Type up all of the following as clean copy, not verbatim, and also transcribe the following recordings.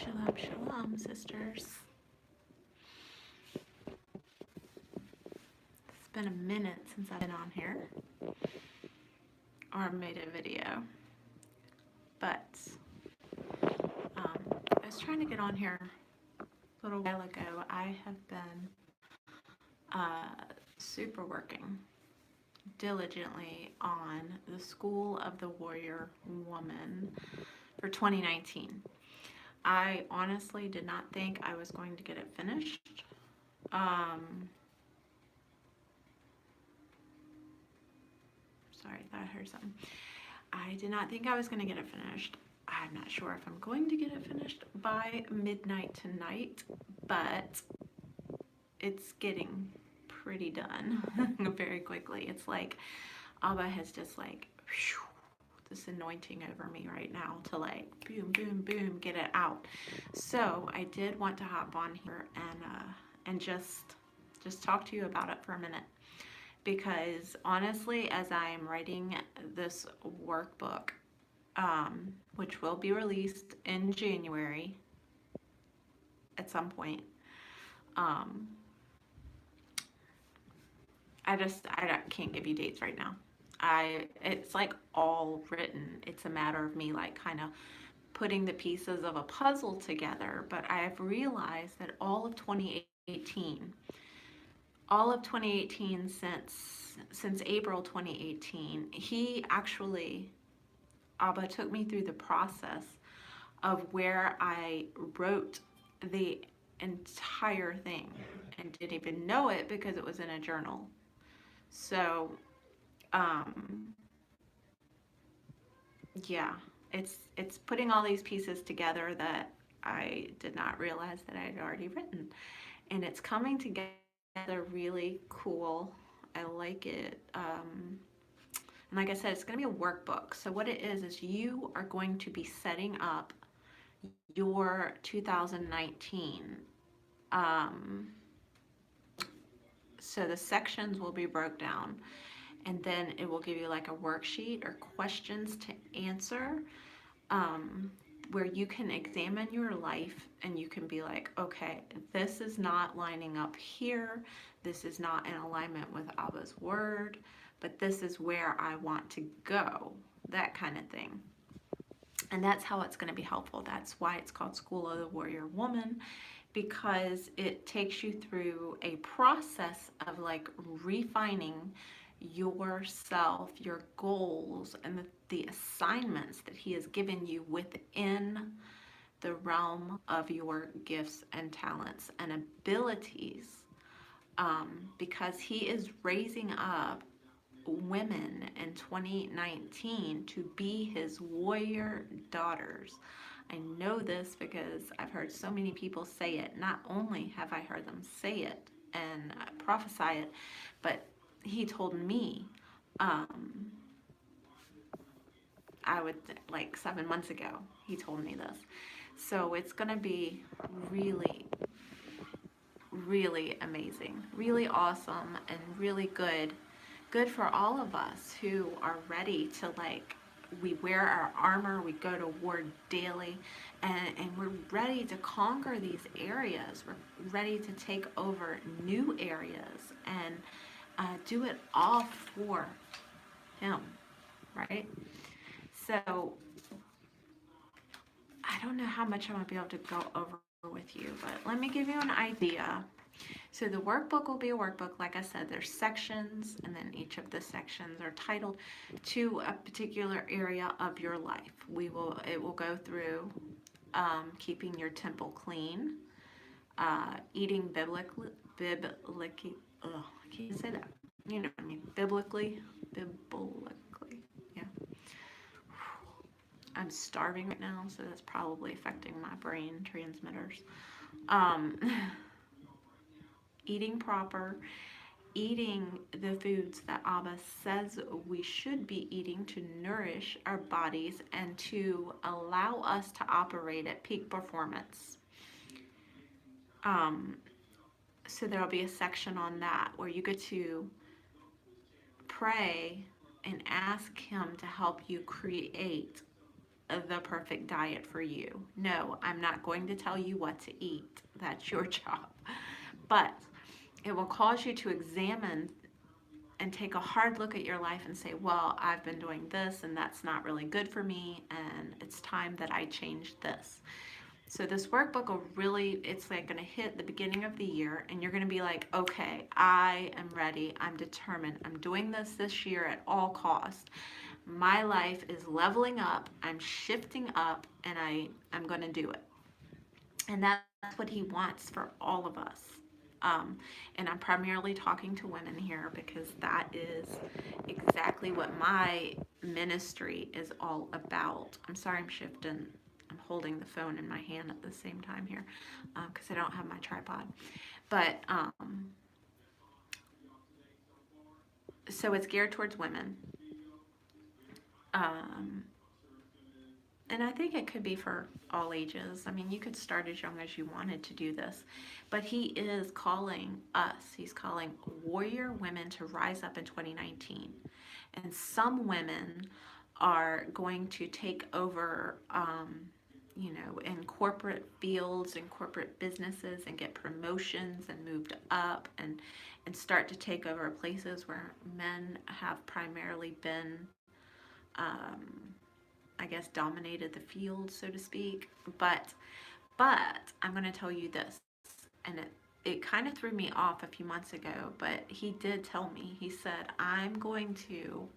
Shalom, shalom, sisters. It's been a minute since I've been on here or made a video, but I was trying to get on here a little while ago. I have been super working diligently on the School of the Warrior Woman for 2019. I honestly did not think I was going to get it finished. Sorry, I thought I heard something. I did not think I was going to get it finished. I'm not sure if I'm going to get it finished by midnight tonight, but it's getting pretty done very quickly. It's like Abba has just like whew, this anointing over me right now to like boom, boom, boom, get it out. So I did want to hop on here and just talk to you about it for a minute. Because honestly, as I am writing this workbook, which will be released in January at some point, I can't give you dates right now. It's like all written. It's a matter of me like kind of putting the pieces of a puzzle together. But I have realized that all of 2018 since April 2018, he actually, Abba took me through the process of where I wrote the entire thing and didn't even know it because it was in a journal. So, yeah, it's putting all these pieces together that I did not realize that I had already written, and it's coming together really cool. I like it. And like I said, it's going to be a workbook. So what it is you are going to be setting up your 2019. So the sections will be broke down, and then it will give you like a worksheet or questions to answer, where you can examine your life and you can be like, okay, this is not lining up here. This is not in alignment with Abba's word, but this is where I want to go, that kind of thing. And that's how it's going to be helpful. That's why it's called School of the Warrior Woman, because it takes you through a process of like refining yourself, your goals, and the assignments that he has given you within the realm of your gifts and talents and abilities, because he is raising up women in 2019 to be his warrior daughters. I know this because I've heard so many people say it. Not only have I heard them say it and prophesy it, but he told me, I would like 7 months ago, he told me this. So it's going to be really, really amazing, really awesome, and really good for all of us who are ready to like, we wear our armor, we go to war daily, and we're ready to conquer these areas. We're ready to take over new areas and do it all for him, right? So I don't know how much I'm going to be able to go over with you, but let me give you an idea. So the workbook will be a workbook. Like I said, there's sections, and then each of the sections are titled to a particular area of your life. It will go through keeping your temple clean, eating biblically, I can't say that. You know what I mean? Biblically, yeah. I'm starving right now, so that's probably affecting my brain transmitters. Eating proper, eating the foods that Abba says we should be eating to nourish our bodies and to allow us to operate at peak performance. So there'll be a section on that where you get to pray and ask him to help you create the perfect diet for you. No, I'm not going to tell you what to eat. That's your job. But it will cause you to examine and take a hard look at your life and say, well, I've been doing this and that's not really good for me, and it's time that I change this. So this workbook will really, it's like going to hit the beginning of the year, and you're going to be like, okay, I am ready. I'm determined. I'm doing this year at all costs. My life is leveling up. I'm shifting up, and I'm going to do it. And that's what he wants for all of us. And I'm primarily talking to women here because that is exactly what my ministry is all about. I'm sorry, I'm shifting. I'm holding the phone in my hand at the same time here because I don't have my tripod. But so it's geared towards women. Um, and I think it could be for all ages. I mean, you could start as young as you wanted to do this, but he is calling us, he's calling warrior women to rise up in 2019. And some women are going to take over, in corporate fields and corporate businesses and get promotions and moved up and start to take over places where men have primarily been I guess, dominated the field, so to speak. But I'm going to tell you this, and it kind of threw me off a few months ago, but he did tell me. He said, I'm going to,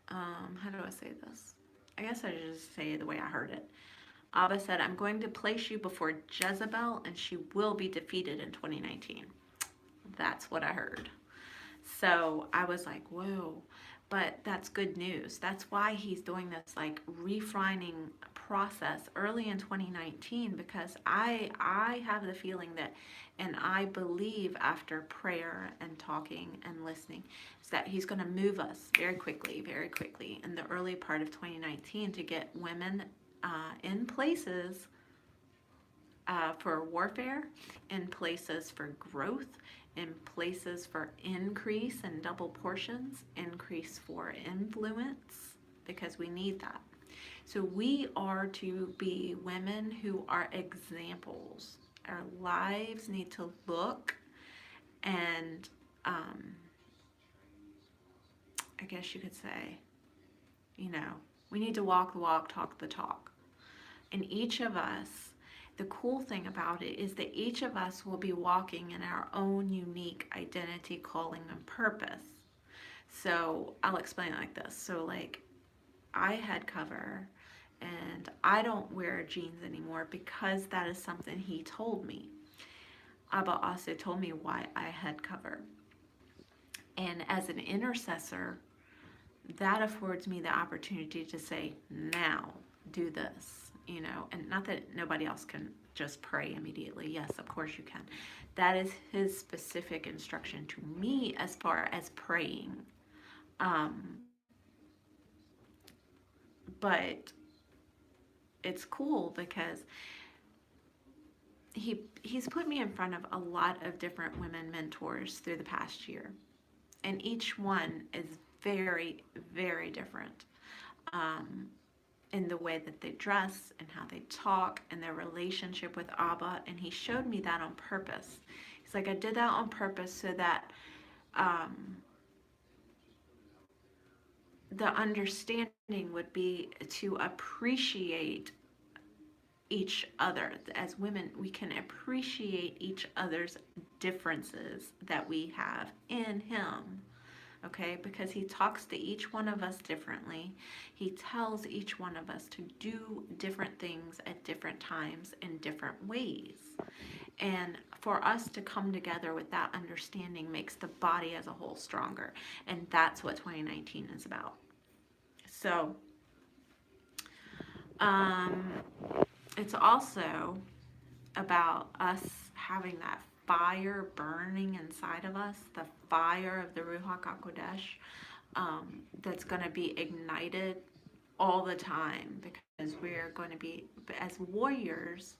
how do I say this? I guess I should just say it the way I heard it. Abba said, I'm going to place you before Jezebel, and she will be defeated in 2019. That's what I heard. So I was like, whoa, but that's good news. That's why he's doing this like refining process early in 2019, because I have the feeling that, and I believe after prayer and talking and listening, is that he's going to move us very quickly in the early part of 2019 to get women in places for warfare, in places for growth, in places for increase and double portions, increase for influence, because we need that. So we are to be women who are examples. Our lives need to look and I guess you could say, we need to walk the walk, talk the talk. And each of us, the cool thing about it is that each of us will be walking in our own unique identity, calling, and purpose. So I'll explain it like this. So like I head cover and I don't wear jeans anymore because that is something he told me. Abba also told me why I head cover. And as an intercessor, that affords me the opportunity to say, now do this, and not that nobody else can just pray immediately. Yes, of course you can. That is his specific instruction to me as far as praying. But it's cool because he's put me in front of a lot of different women mentors through the past year. And each one is very, very different in the way that they dress and how they talk and their relationship with Abba. And he showed me that on purpose. He's like, I did that on purpose so that the understanding would be to appreciate each other. As women, we can appreciate each other's differences that we have in him. Okay, because he talks to each one of us differently. He tells each one of us to do different things at different times in different ways. And for us to come together with that understanding makes the body as a whole stronger. And that's what 2019 is about. So, it's also about us having that fire burning inside of us, the fire of the Ruach HaKodesh, that's going to be ignited all the time, because we're going to be, as warriors,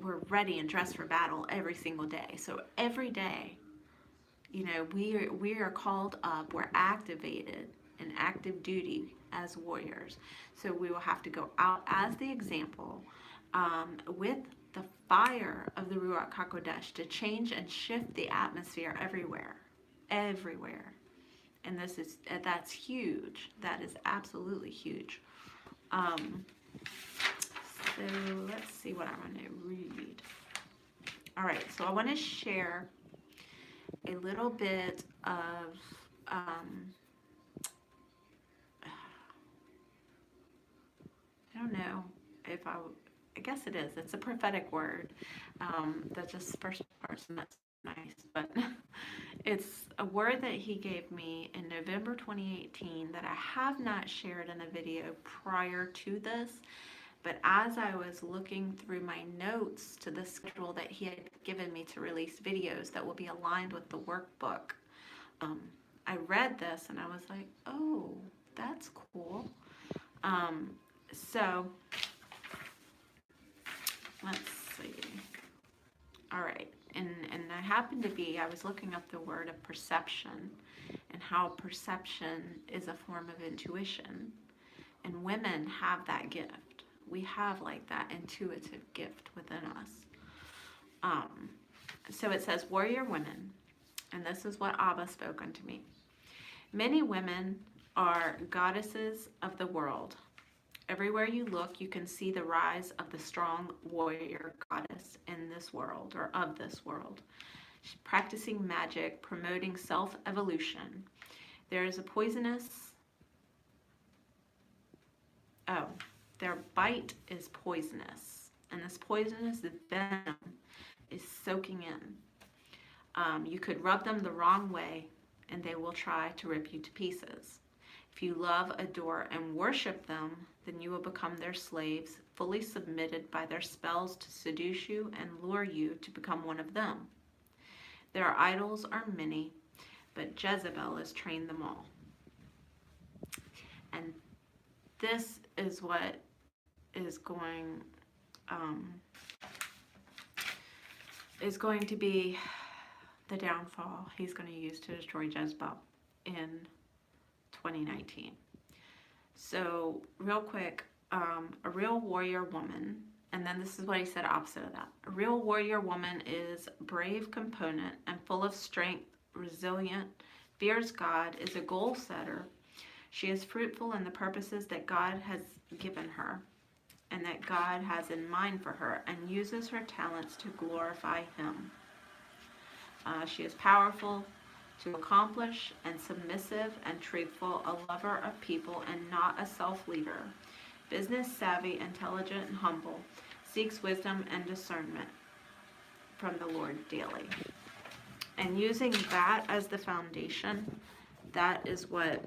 we're ready and dressed for battle every single day. So every day, we are called up, we're activated in active duty as warriors. So we will have to go out as the example, with the fire of the Ruach HaKodesh to change and shift the atmosphere everywhere. Everywhere. And that's huge. That is absolutely huge. So let's see what I'm going to read. All right, so I want to share a little bit of I don't know if I guess it is. It's a prophetic word. That's just first person. That's nice, but it's a word that he gave me in November 2018 that I have not shared in a video prior to this. But as I was looking through my notes to the schedule that he had given me to release videos that will be aligned with the workbook, I read this and I was like, oh, that's cool. So let's see. All right. And I was looking up the word of perception and how perception is a form of intuition. And women have that gift. We have like that intuitive gift within us. So it says, warrior women, and this is what Abba spoke unto me. Many women are goddesses of the world. Everywhere you look, you can see the rise of the strong warrior goddess in this world, or of this world. She's practicing magic, promoting self-evolution. There is a their bite is poisonous, and this poisonous venom is soaking in. You could rub them the wrong way, and they will try to rip you to pieces. If you love, adore, and worship them, then you will become their slaves, fully submitted by their spells to seduce you and lure you to become one of them. Their idols are many, but Jezebel has trained them all. And this is what is going to be the downfall he's going to use to destroy Jezebel in 2019. So real quick, a real warrior woman, and then this is what he said opposite of that. A real warrior woman is brave component and full of strength, resilient, fears God, is a goal setter. She is fruitful in the purposes that God has given her and that God has in mind for her, and uses her talents to glorify him. She is powerful to accomplish and submissive and truthful, a lover of people and not a self-leader, business savvy, intelligent, and humble, seeks wisdom and discernment from the Lord daily. And using that as the foundation, that is what